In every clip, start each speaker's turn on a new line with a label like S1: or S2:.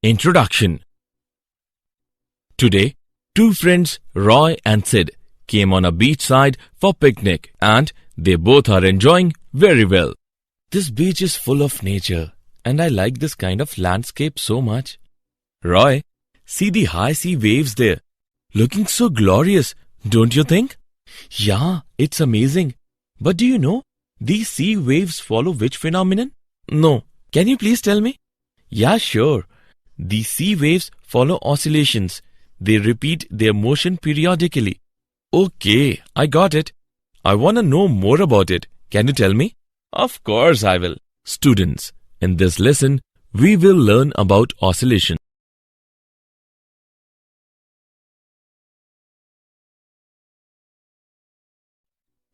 S1: Introduction. Today, two friends, Roy and Sid, came on a beachside for picnic and they both are enjoying very well. This beach is full of nature and I like this kind of landscape so much. Roy, see the high sea waves there. Looking so glorious, don't you think? Yeah, it's amazing. But do you know, these sea waves follow which phenomenon? No. Can you please tell me? Yeah, sure. The sea waves follow oscillations. They repeat their motion periodically. Okay, I got it. I want to know more about it. Can you tell me? Of course I will. Students, in this lesson, we will learn about oscillation.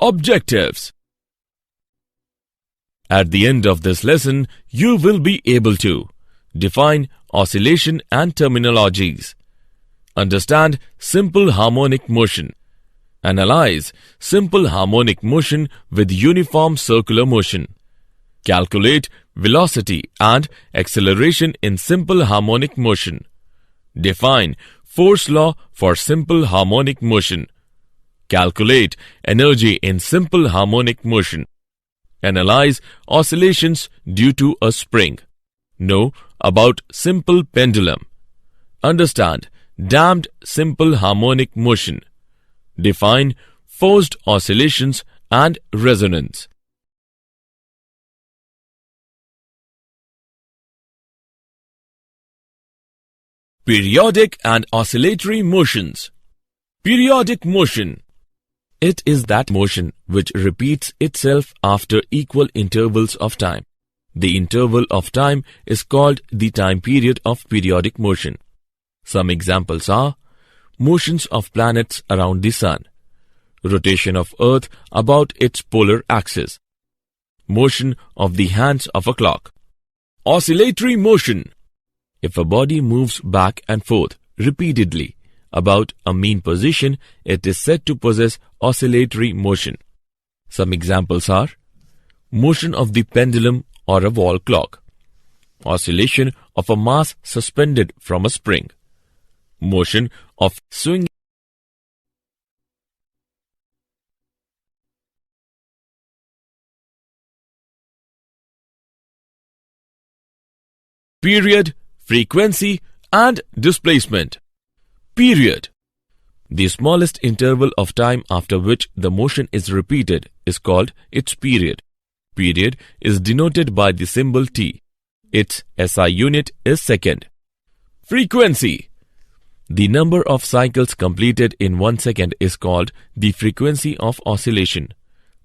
S1: Objectives. At the end of this lesson, you will be able to define oscillation and terminologies, understand simple harmonic motion, analyze simple harmonic motion with uniform circular motion, calculate velocity and acceleration in simple harmonic motion, define force law for simple harmonic motion, calculate energy in simple harmonic motion, analyze oscillations due to a spring, know about simple pendulum, understand damped simple harmonic motion, define forced oscillations and resonance. Periodic and oscillatory motions. Periodic motion. It is that motion which repeats itself after equal intervals of time. The interval of time is called the time period of periodic motion. Some examples are motions of planets around the Sun, rotation of Earth about its polar axis, motion of the hands of a clock. Oscillatory motion. If a body moves back and forth repeatedly about a mean position, it is said to possess oscillatory motion. Some examples are motion of the pendulum or a wall clock, oscillation of a mass suspended from a spring, motion of swinging. Period, frequency and displacement. Period. The smallest interval of time after which the motion is repeated is called its period. Period is denoted by the symbol T. Its SI unit is second. Frequency. The number of cycles completed in 1 second is called the frequency of oscillation.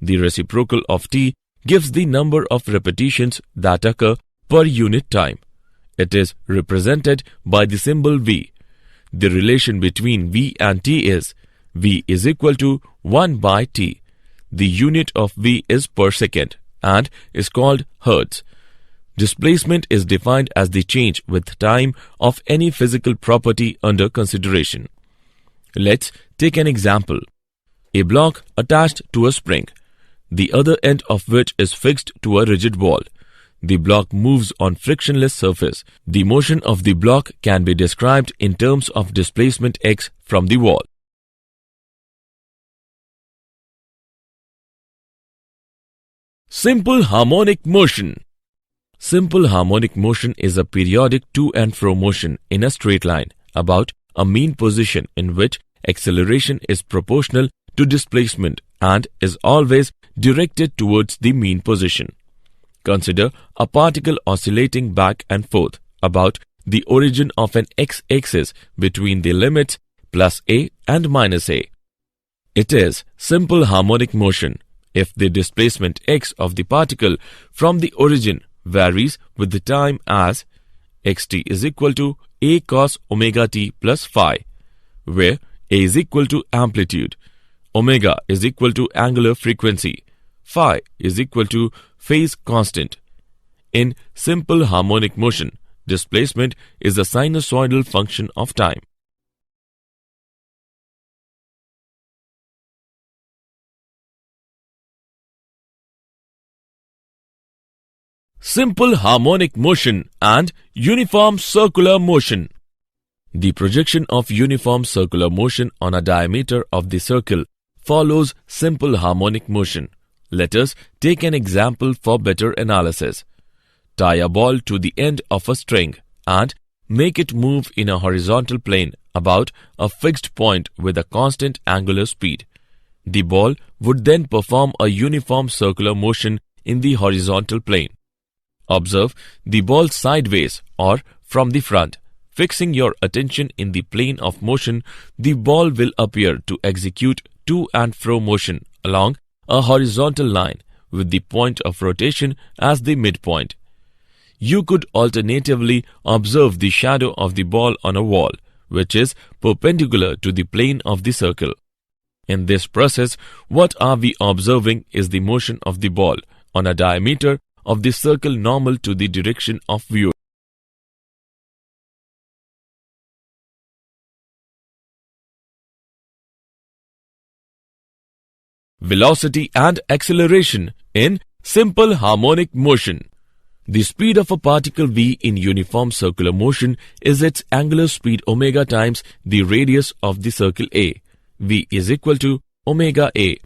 S1: The reciprocal of T gives the number of repetitions that occur per unit time. It is represented by the symbol V. The relation between V and T is V is equal to 1 by T. The unit of V is per second and is called Hertz. Displacement is defined as the change with time of any physical property under consideration. Let's take an example. A block attached to a spring, the other end of which is fixed to a rigid wall. The block moves on frictionless surface. The motion of the block can be described in terms of displacement x from the wall. Simple harmonic motion. Simple harmonic motion is a periodic to and fro motion in a straight line about a mean position in which acceleration is proportional to displacement and is always directed towards the mean position. Consider a particle oscillating back and forth about the origin of an x-axis between the limits plus a and minus a. It is simple harmonic motion if the displacement x of the particle from the origin varies with the time as xt is equal to a cos omega t plus phi, where a is equal to amplitude, omega is equal to angular frequency, phi is equal to phase constant. In simple harmonic motion, displacement is a sinusoidal function of time. simple harmonic motion and uniform circular motion. The projection of uniform circular motion on a diameter of the circle follows simple harmonic motion. Let us take an example for better analysis. Tie a ball to the end of a string and make it move in a horizontal plane about a fixed point with a constant angular speed. The ball would then perform a uniform circular motion in the horizontal plane. Observe the ball sideways or from the front. Fixing your attention in the plane of motion, the ball will appear to execute to and fro motion along a horizontal line with the point of rotation as the midpoint. You could alternatively observe the shadow of the ball on a wall, which is perpendicular to the plane of the circle. In this process, what are we observing is the motion of the ball on a diameter of the circle normal to the direction of view. Velocity and acceleration in simple harmonic motion. The speed of a particle v in uniform circular motion is its angular speed omega times the radius of the circle A. V is equal to omega A.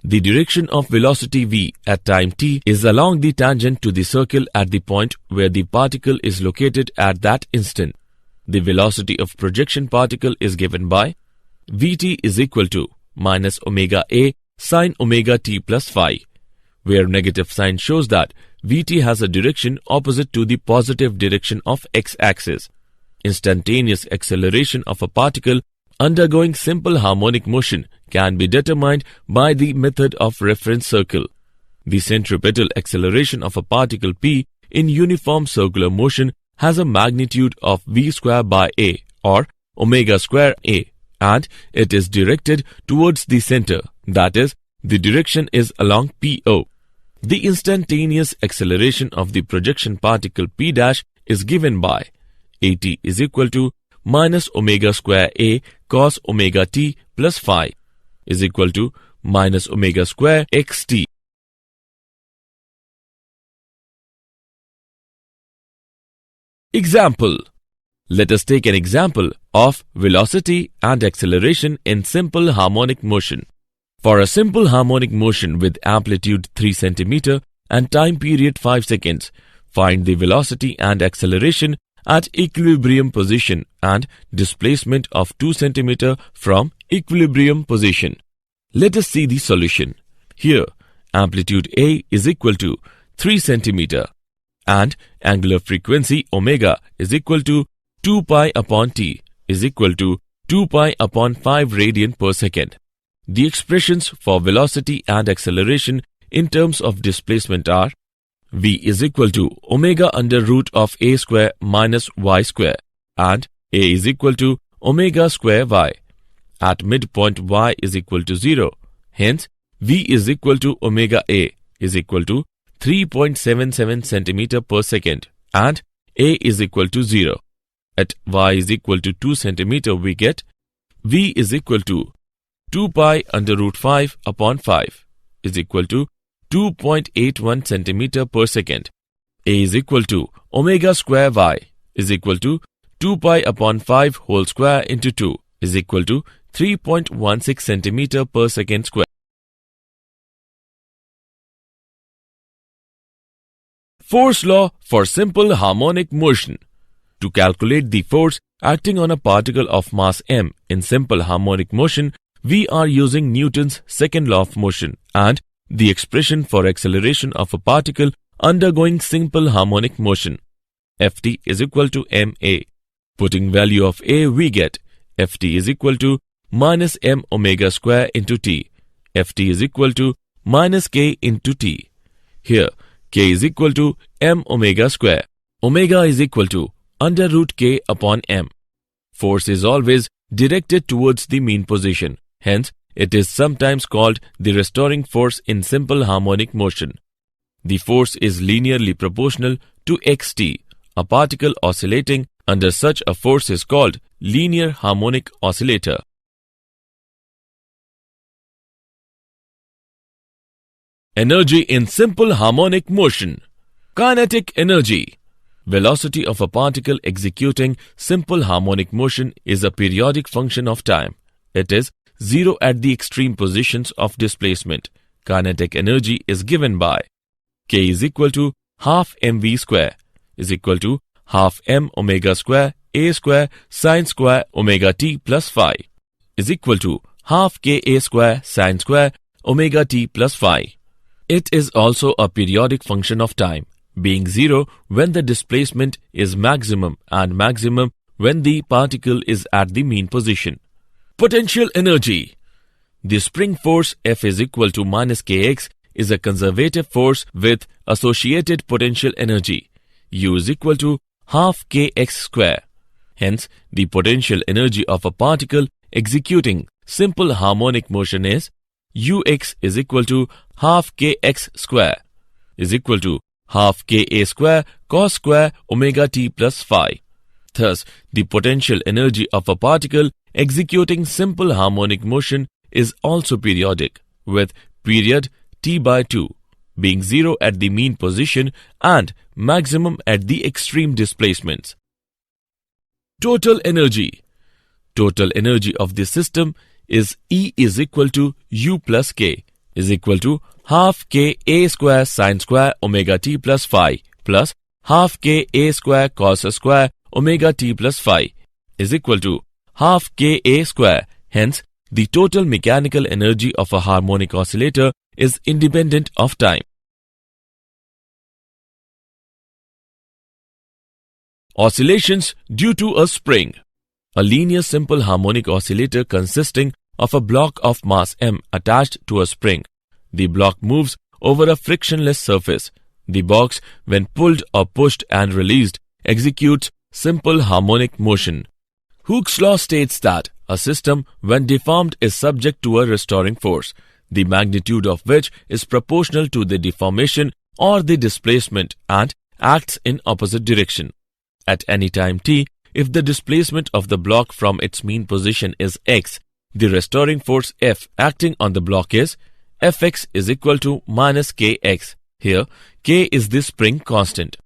S1: The direction of velocity v at time t is along the tangent to the circle at the point where the particle is located at that instant. The velocity of projection particle is given by Vt is equal to minus omega A sine omega t plus phi, where negative sign shows that Vt has a direction opposite to the positive direction of x-axis. Instantaneous acceleration of a particle undergoing simple harmonic motion can be determined by the method of reference circle. The centripetal acceleration of a particle p in uniform circular motion has a magnitude of v square by a or omega square a, and it is directed towards the center, that is, the direction is along PO. The instantaneous acceleration of the projection particle p dash is given by at is equal to minus omega square a cos omega t plus phi is equal to minus omega square xt. Example. Let us take an example of velocity and acceleration in simple harmonic motion. For a simple harmonic motion with amplitude 3 cm and time period 5 seconds, find the velocity and acceleration at equilibrium position and displacement of 2 cm from equilibrium position. Let us see the solution. Here, amplitude A is equal to 3 cm and angular frequency omega is equal to 2 pi upon t is equal to 2 pi upon 5 radian per second. The expressions for velocity and acceleration in terms of displacement are v is equal to omega under root of a square minus y square and a is equal to omega square y. At midpoint y is equal to 0. Hence, v is equal to omega a is equal to 3.77 cm per second and a is equal to 0. At y is equal to 2 cm we get v is equal to 2 pi under root 5 upon 5 is equal to 2.81 cm per second. A is equal to omega square y is equal to 2 pi upon 5 whole square into 2 is equal to 3.16 cm per second square. Force law for simple harmonic motion. To calculate the force acting on a particle of mass m in simple harmonic motion, we are using Newton's second law of motion and the expression for acceleration of a particle undergoing simple harmonic motion. Ft is equal to ma. Putting value of a, we get Ft is equal to minus m omega square into t. Ft is equal to minus k into t. Here, k is equal to m omega square. Omega is equal to under root k upon m. Force is always directed towards the mean position. Hence, it is sometimes called the restoring force in simple harmonic motion. The force is linearly proportional to xt. A particle oscillating under such a force is called linear harmonic oscillator. Energy in simple harmonic motion. Kinetic energy. Velocity of a particle executing simple harmonic motion is a periodic function of time. It is zero at the extreme positions of displacement. Kinetic energy is given by K is equal to half mv square is equal to half m omega square a square sine square omega t plus phi is equal to half k a square sine square omega t plus phi. It is also a periodic function of time, being zero when the displacement is maximum and maximum when the particle is at the mean position. Potential energy. The spring force F is equal to minus kx is a conservative force with associated potential energy. U is equal to half kx square. Hence, the potential energy of a particle executing simple harmonic motion is Ux is equal to half kx square is equal to half ka square cos square omega t plus phi. Thus, the potential energy of a particle executing simple harmonic motion is also periodic, with period t by 2 being zero at the mean position and maximum at the extreme displacements. Total energy. Total energy of the system is E is equal to U plus K is equal to half K A square sine square omega t plus phi plus half K A square cos square omega t plus phi is equal to half K A square. Hence, the total mechanical energy of a harmonic oscillator is independent of time. Oscillations due to a spring. A linear simple harmonic oscillator consisting of a block of mass m attached to a spring. The block moves over a frictionless surface. The box, when pulled or pushed and released, executes simple harmonic motion. Hooke's law states that a system, when deformed, is subject to a restoring force, the magnitude of which is proportional to the deformation or the displacement and acts in opposite direction. At any time t, if the displacement of the block from its mean position is x, the restoring force F acting on the block is Fx is equal to minus kx. Here, k is the spring constant.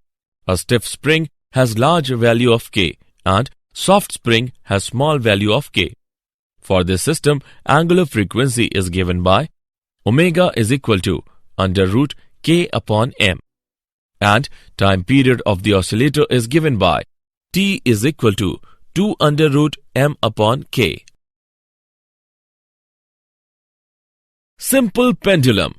S1: A stiff spring has large value of k and soft spring has small value of k. For this system, angular frequency is given by omega is equal to under root k upon m. And time period of the oscillator is given by t is equal to 2 under root m upon k. Simple pendulum.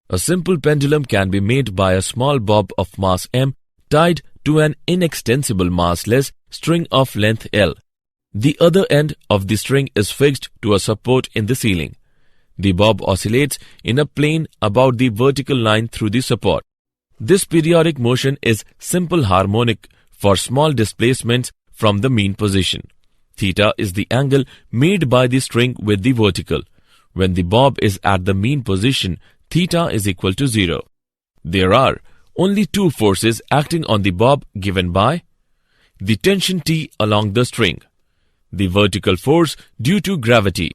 S1: A simple pendulum can be made by a small bob of mass m tied to an inextensible massless string of length L. The other end of the string is fixed to a support in the ceiling. The bob oscillates in a plane about the vertical line through the support. This periodic motion is simple harmonic for small displacements from the mean position. Theta is the angle made by the string with the vertical. When the bob is at the mean position, theta is equal to 0. There are only two forces acting on the bob given by the tension T along the string, the vertical force due to gravity.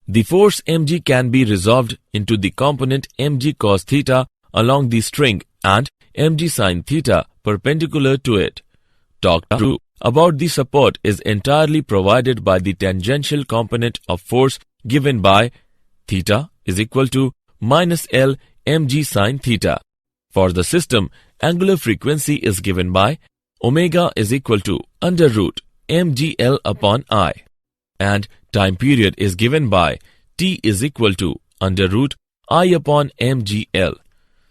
S1: The force mg can be resolved into the component mg cos theta along the string and mg sin theta perpendicular to it. Talk through about the support is entirely provided by the tangential component of force given by theta is equal to minus L mg sin theta. For the system, angular frequency is given by omega is equal to under root mgl upon I. And time period is given by t is equal to under root I upon mgl.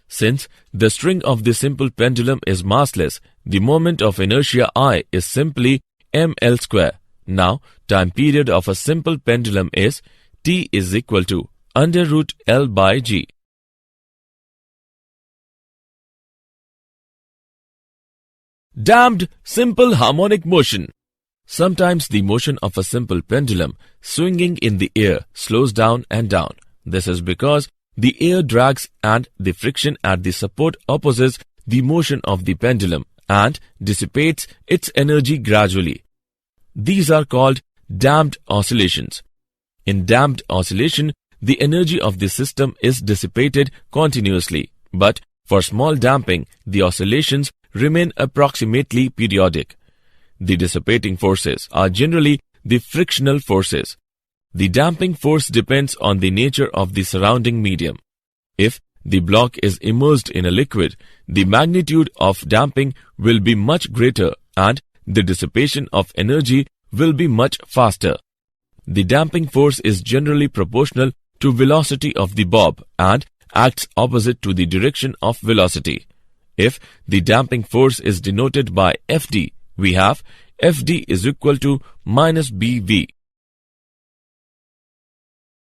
S1: Since the string of the simple pendulum is massless, the moment of inertia I is simply ml square. Now, time period of a simple pendulum is t is equal to under root L by g. Damped simple harmonic motion. Sometimes the motion of a simple pendulum swinging in the air slows down and down. This is because the air drags and the friction at the support opposes the motion of the pendulum and dissipates its energy gradually. These are called damped oscillations. In damped oscillation, the energy of the system is dissipated continuously, but For small damping, the oscillations remain approximately periodic. The dissipating forces are generally the frictional forces. The damping force depends on the nature of the surrounding medium. If the block is immersed in a liquid, the magnitude of damping will be much greater and the dissipation of energy will be much faster. The damping force is generally proportional to velocity of the bob and acts opposite to the direction of velocity. If the damping force is denoted by Fd, we have Fd is equal to minus Bv.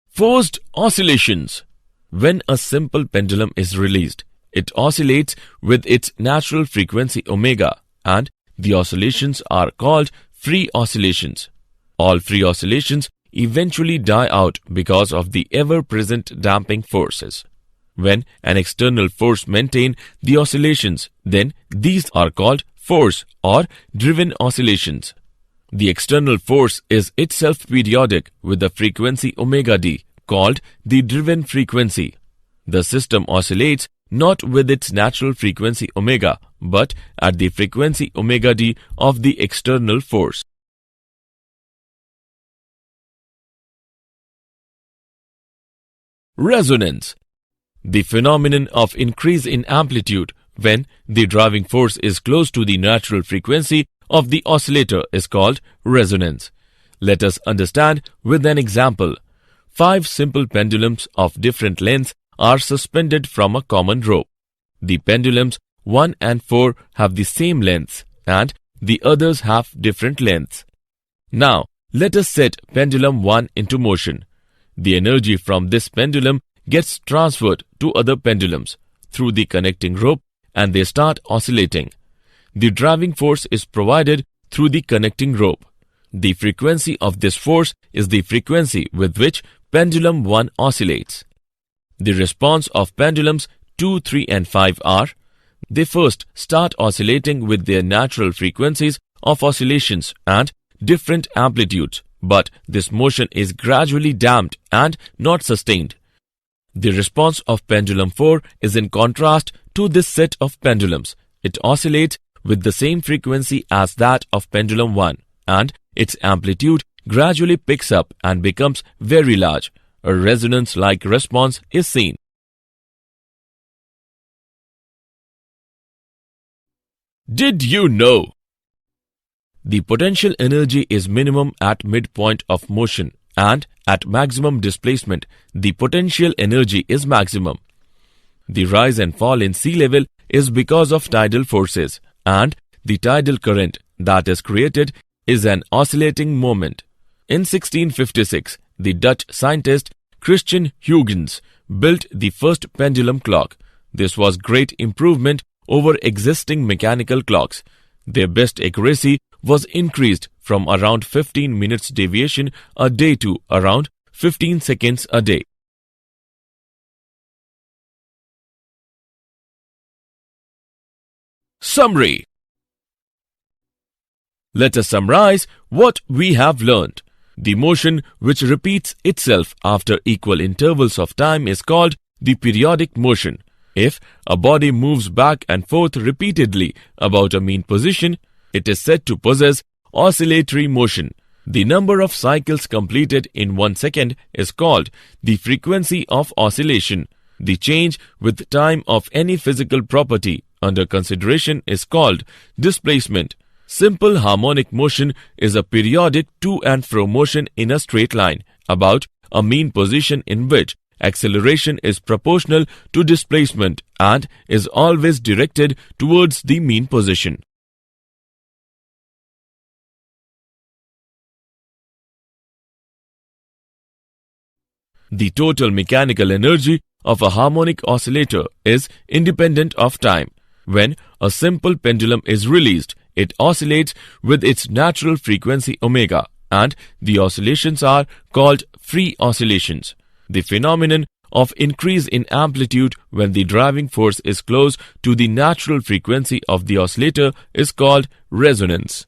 S1: Forced oscillations. When a simple pendulum is released, it oscillates with its natural frequency omega, and the oscillations are called free oscillations. All free oscillations eventually die out because of the ever-present damping forces. When an external force maintains the oscillations, then these are called force or driven oscillations. The external force is itself periodic with a frequency omega d, called the driven frequency. The system oscillates not with its natural frequency omega, but at the frequency omega d of the external force. Resonance. The phenomenon of increase in amplitude when the driving force is close to the natural frequency of the oscillator is called resonance. Let us understand with an example. 5 simple pendulums of different lengths are suspended from a common rope. The pendulums 1 and 4 have the same lengths and the others have different lengths. Now, let us set pendulum 1 into motion. The energy from this pendulum gets transferred to other pendulums through the connecting rope and they start oscillating. The driving force is provided through the connecting rope. The frequency of this force is the frequency with which pendulum 1 oscillates. The response of pendulums 2, 3 and 5 are: they first start oscillating with their natural frequencies of oscillations and different amplitudes, but this motion is gradually damped and not sustained. The response of pendulum 4 is in contrast to this set of pendulums. It oscillates with the same frequency as that of pendulum 1 and its amplitude gradually picks up and becomes very large. A resonance-like response is seen. Did you know? The potential energy is minimum at midpoint of motion and at maximum displacement, the potential energy is maximum. The rise and fall in sea level is because of tidal forces, and the tidal current that is created is an oscillating moment. In 1656, the Dutch scientist Christian Huygens built the first pendulum clock. This was great improvement over existing mechanical clocks. Their best accuracy was increased from around 15 minutes deviation a day to around 15 seconds a day. Summary. Let us summarize what we have learned. The motion which repeats itself after equal intervals of time is called the periodic motion. If a body moves back and forth repeatedly about a mean position, it is said to possess oscillatory motion. The number of cycles completed in 1 second is called the frequency of oscillation. The change with time of any physical property under consideration is called displacement. Simple harmonic motion is a periodic to and fro motion in a straight line about a mean position in which acceleration is proportional to displacement and is always directed towards the mean position. The total mechanical energy of a harmonic oscillator is independent of time. When a simple pendulum is released, it oscillates with its natural frequency omega, and the oscillations are called free oscillations. The phenomenon of increase in amplitude when the driving force is close to the natural frequency of the oscillator is called resonance.